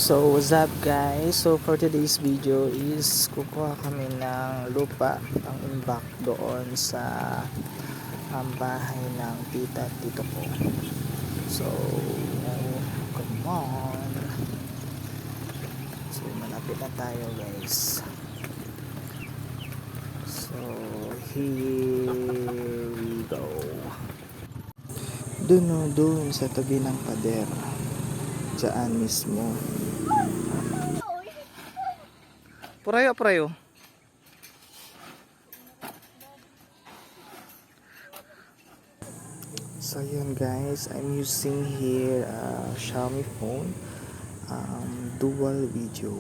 So what's up guys, so for today's video is kukuha kami ng lupa ang imbak doon sa bahay ng tita at tito ko. So come on, so malapit na tayo guys. So here we go. Doon sa tabi ng pader, dyan mismo. Prayo. So yun guys, I'm using here Xiaomi phone, dual video.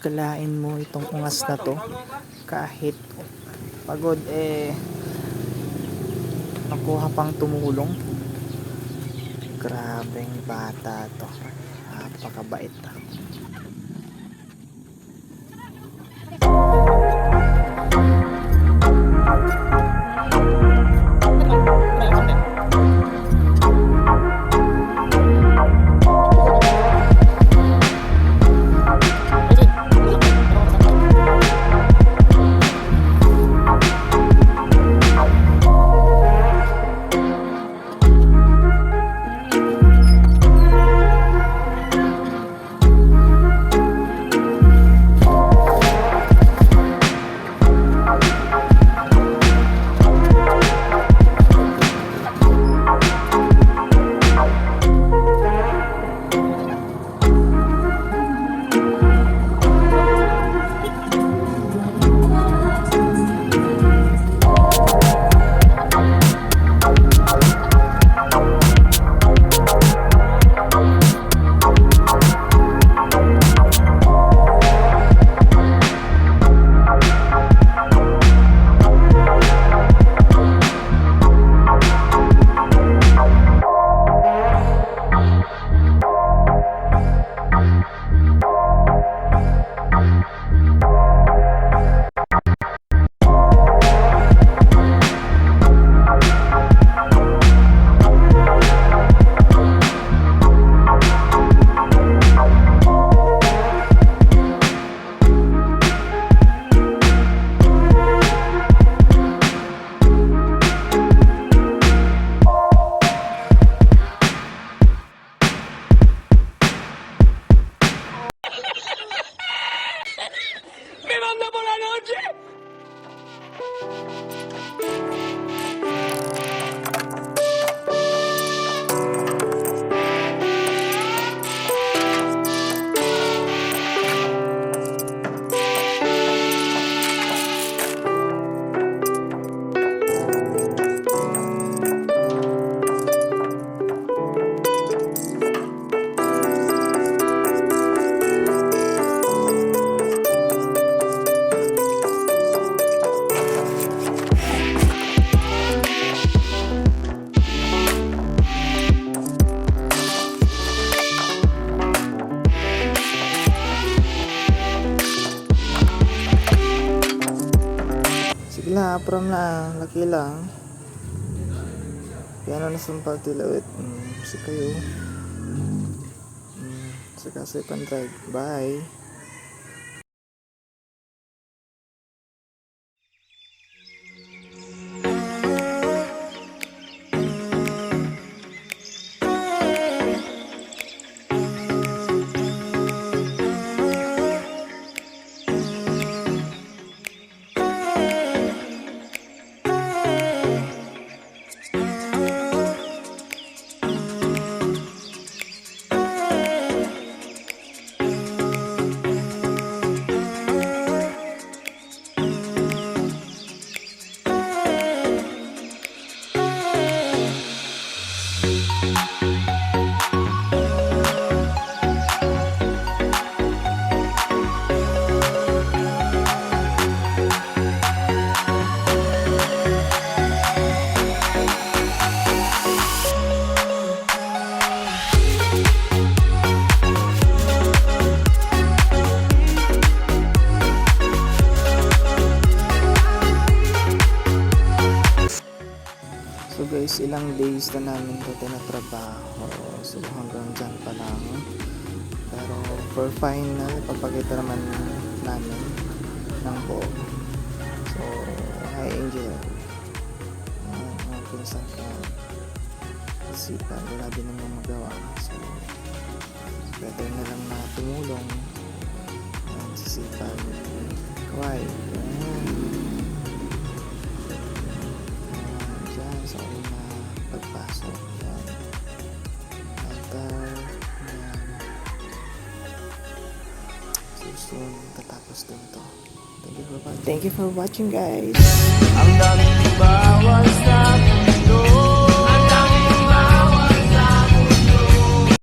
Kalain mo itong ungas na to, kahit pagod nakuha pang tumulong. Grabeng bata to, napakabait. prom na, laki lang. Piano na sumpag tilawit. Si kayo. Saka second drive. Bye. So guys, ilang days na namin ito tinatrabaho. So hanggang dyan pa lang. Pero for final, papakita naman namin ng buo. So, hi Angel. Mga pinsan ka. Isipan, wala din naman magawa. So, better na lang na tumulong. Sisipan. Kawai. Sa una pagpasok yan at yan so soon tatapos din to. Thank you for watching guys.